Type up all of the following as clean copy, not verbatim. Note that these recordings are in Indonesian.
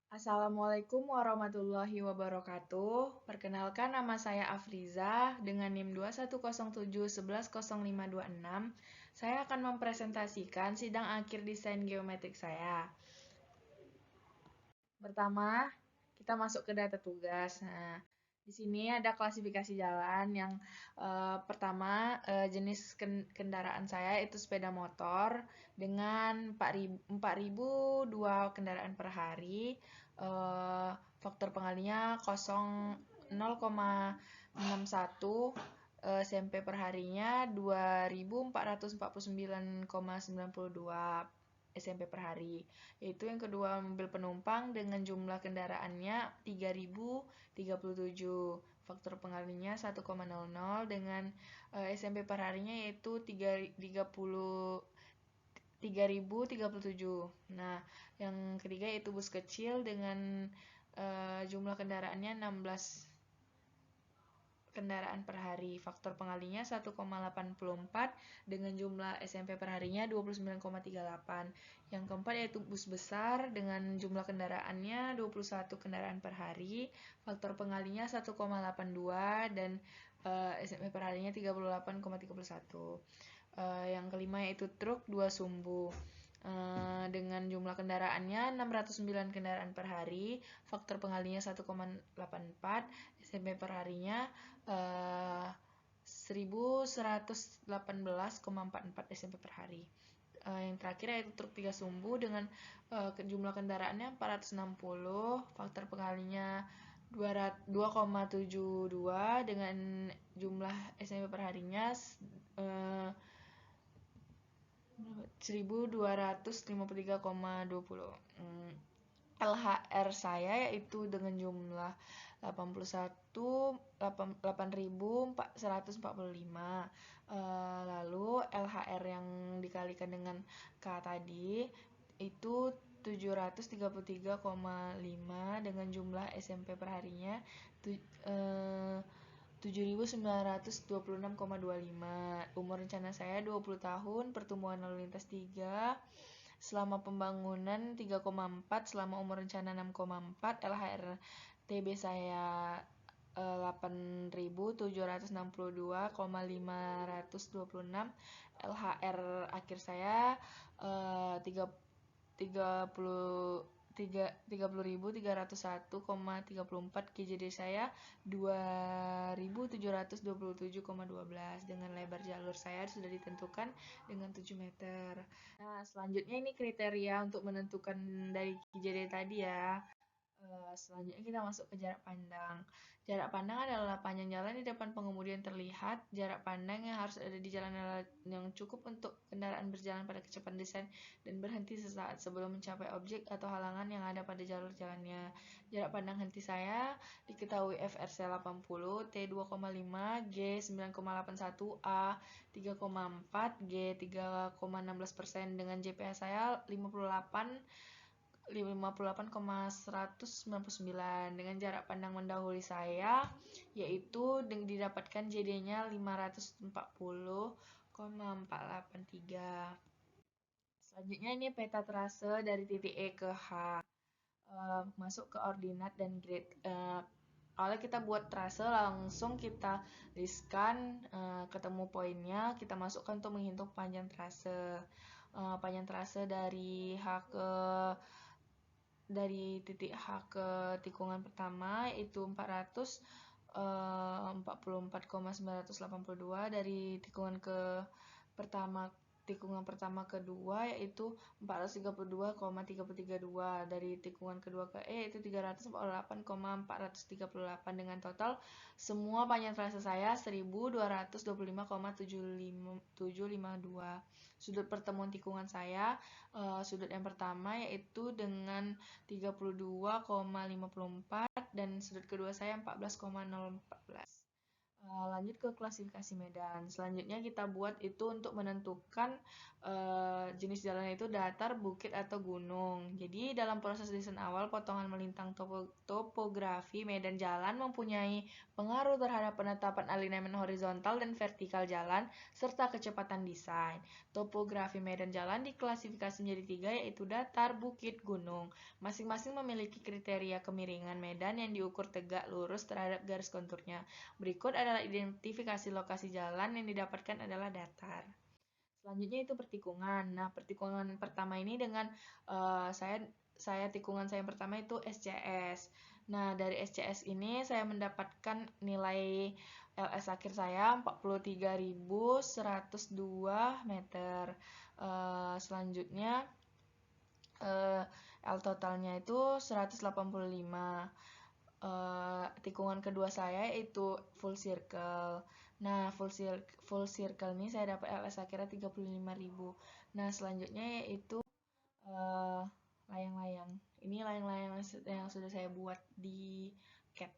Assalamualaikum warahmatullahi wabarakatuh. Perkenalkan nama saya Afriza dengan NIM 21071110526. Saya akan mempresentasikan sidang akhir desain geometrik saya. Pertama, kita masuk ke data tugas. Nah, di sini ada klasifikasi jalan yang pertama jenis kendaraan saya itu sepeda motor dengan 4.002 kendaraan per hari. Faktor pengalinya 0,61 SMP per harinya 2.449,92 SMP per hari. Yaitu yang kedua mobil penumpang dengan jumlah kendaraannya 3.037. Faktor pengalinya 1,00 dengan SMP per harinya yaitu 3.037. Nah, yang ketiga yaitu bus kecil dengan jumlah kendaraannya 16 kendaraan per hari. Faktor pengalinya 1,84 dengan jumlah SMP per harinya 29,38. Yang keempat yaitu bus besar dengan jumlah kendaraannya 21 kendaraan per hari. Faktor pengalinya 1,82 dan SMP per harinya 38,31. Yang kelima yaitu truk 2 sumbu. Dengan jumlah kendaraannya 609 kendaraan per hari, faktor pengalinya 1,84, SMP per harinya 1118,44 SMP per hari. Yang terakhir yaitu truk 3 sumbu dengan jumlah kendaraannya 460, faktor pengalinya 2,72 dengan jumlah SMP per harinya 1253,20. LHR saya yaitu dengan jumlah 8.145. Lalu LHR yang dikalikan dengan K tadi itu 733,5 dengan jumlah SMP per harinya 7.926,25. Umur rencana saya 20 tahun, pertumbuhan lalu lintas 3, selama pembangunan 3,4, selama umur rencana 6,4, LHR TB saya 8.762,526, LHR akhir saya 30.301,34, GJD saya 2.727,12. Dengan lebar jalur saya sudah ditentukan dengan 7 meter. Nah, selanjutnya ini kriteria untuk menentukan dari GJD tadi ya. Selanjutnya kita masuk ke jarak pandang. Jarak pandang adalah panjang jalan di depan pengemudi yang terlihat. Jarak pandang yang harus ada di jalan yang cukup untuk kendaraan berjalan pada kecepatan desain dan berhenti sesaat sebelum mencapai objek atau halangan yang ada pada jalur jalannya. Jarak pandang henti saya diketahui FRC 80, T 2,5, G 9,81, A 3,4, G 3,16% dengan JPH saya 58,199 dengan jarak pandang mendahului saya yaitu didapatkan JD-nya 540,483. Selanjutnya ini peta trase dari titik E ke H. Masuk ke ordinat dan grid. Kalau kita buat trase langsung kita listkan, ketemu poinnya, kita masukkan untuk menghitung panjang trase. Panjang trase dari titik H ke tikungan pertama itu 444,982, dari tikungan pertama kedua yaitu 432,332, dari tikungan kedua ke E itu 348,438, dengan total semua panjang trase saya 1225,752. Sudut pertemuan tikungan saya, sudut yang pertama yaitu dengan 32,54 dan sudut kedua saya 14,014. Lanjut ke klasifikasi medan. Selanjutnya kita buat itu untuk menentukan jenis jalan itu datar, bukit, atau gunung. Jadi dalam proses desain awal, potongan melintang topografi medan jalan mempunyai pengaruh terhadap penetapan alignment horizontal dan vertikal jalan, serta kecepatan desain. Topografi medan jalan diklasifikasi menjadi 3, yaitu datar, bukit, gunung. Masing-masing memiliki kriteria kemiringan medan yang diukur tegak lurus terhadap garis konturnya. Berikut adalah identifikasi lokasi jalan yang didapatkan adalah datar. Selanjutnya itu pertikungan. Nah, pertikungan pertama ini dengan tikungan saya yang pertama itu SCS. Nah, dari SCS ini saya mendapatkan nilai LS akhir saya 43.102 meter. Selanjutnya L totalnya itu 185. Tikungan kedua saya itu full circle. Nah, full circle ini saya dapat LS akhirnya 35.000. Nah, selanjutnya yaitu layang-layang. Ini layang-layang yang sudah saya buat di CAD.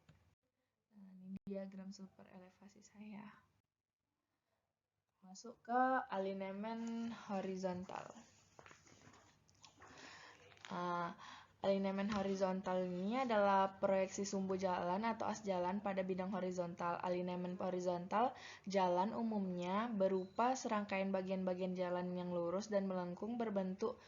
Nah, ini diagram super elevasi saya. Masuk ke alignment horizontal. Alignment horizontal ini adalah proyeksi sumbu jalan atau as jalan pada bidang horizontal. Alignment horizontal jalan umumnya berupa serangkaian bagian-bagian jalan yang lurus dan melengkung berbentuk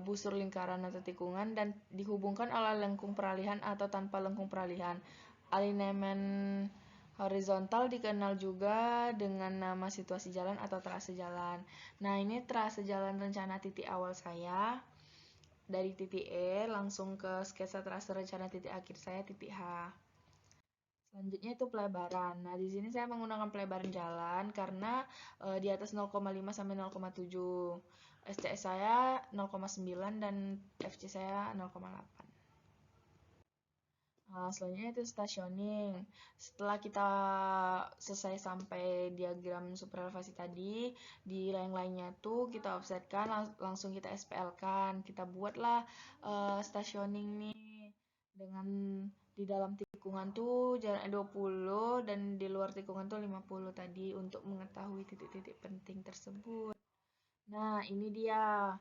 busur lingkaran atau tikungan dan dihubungkan oleh lengkung peralihan atau tanpa lengkung peralihan. Alignment horizontal dikenal juga dengan nama situasi jalan atau trase jalan. Nah, ini trase jalan rencana titik awal saya. Dari titik E langsung ke sketsa trase rencana titik akhir saya titik H. Selanjutnya itu pelebaran. Nah, di sini saya menggunakan pelebaran jalan karena di atas 0,5 sampai 0,7. SCS saya 0,9 dan FC saya 0,8. Nah, selanjutnya itu stationing. Setelah kita selesai sampai diagram super elevasi tadi, di layang-layangnya tuh kita offsetkan, langsung kita SPL-kan. Kita buatlah stationing nih dengan di dalam tikungan tuh jaraknya 20 dan di luar tikungan tuh 50 tadi untuk mengetahui titik-titik penting tersebut. Nah, ini dia.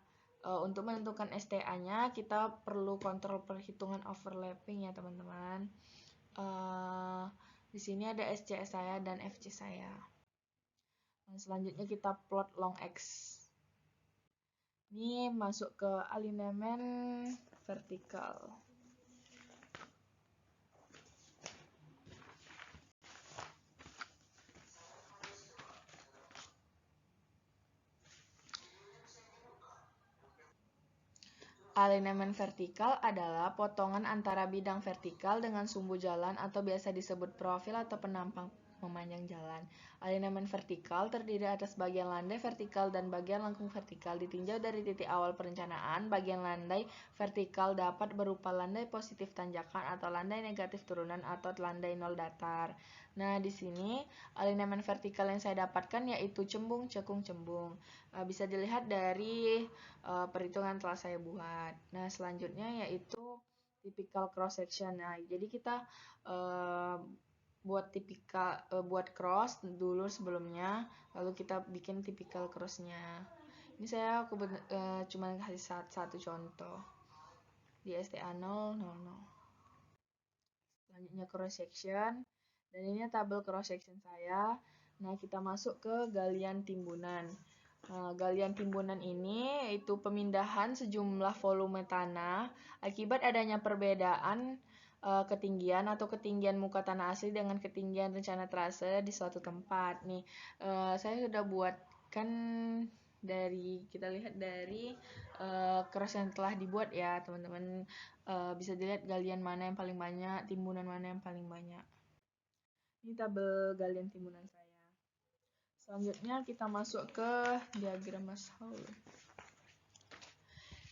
Untuk menentukan STA-nya, kita perlu kontrol perhitungan overlapping ya, teman-teman. Di sini ada SCS saya dan FC saya. Nah, selanjutnya kita plot long X. Ini masuk ke alignment vertikal. Alignment vertikal adalah potongan antara bidang vertikal dengan sumbu jalan atau biasa disebut profil atau penampang memanjang jalan. Alignment vertikal terdiri atas bagian landai vertikal dan bagian lengkung vertikal. Ditinjau dari titik awal perencanaan, bagian landai vertikal dapat berupa landai positif tanjakan atau landai negatif turunan atau landai nol datar. Nah, di sini alignment vertikal yang saya dapatkan yaitu cembung, cekung, cembung. Bisa dilihat dari perhitungan telah saya buat. Nah, selanjutnya yaitu typical cross section. Nah, jadi kita buat cross dulu sebelumnya, lalu kita bikin typical crossnya. Ini saya cuma kasih satu contoh di STA 000. Selanjutnya cross section. Dan ini tabel cross section saya. Nah, kita masuk ke galian timbunan. Galian timbunan ini yaitu pemindahan sejumlah volume tanah akibat adanya perbedaan ketinggian atau ketinggian muka tanah asli dengan ketinggian rencana trase di suatu tempat. Nih, saya sudah buatkan kita lihat dari cross yang telah dibuat ya, teman-teman. Bisa dilihat galian mana yang paling banyak, timbunan mana yang paling banyak. Ini tabel galian timbunan saya. Selanjutnya kita masuk ke diagram Maas-Hall.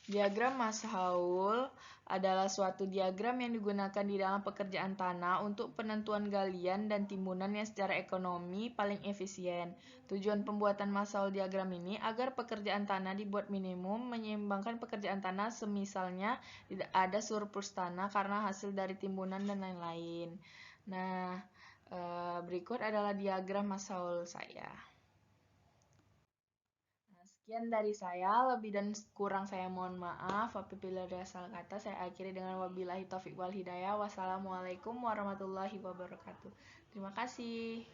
Diagram Maas-Hall adalah suatu diagram yang digunakan di dalam pekerjaan tanah untuk penentuan galian dan timbunan yang secara ekonomi paling efisien. Tujuan pembuatan Maas-Hall diagram ini agar pekerjaan tanah dibuat minimum, menyeimbangkan pekerjaan tanah semisalnya tidak ada surplus tanah karena hasil dari timbunan dan lain-lain. Nah, Berikut adalah diagram masaul saya. Sekian dari saya, lebih dan kurang saya mohon maaf. Apabila ada salah kata, saya akhiri dengan wabillahi taufiq wal hidayah. Wassalamualaikum warahmatullahi wabarakatuh. Terima kasih.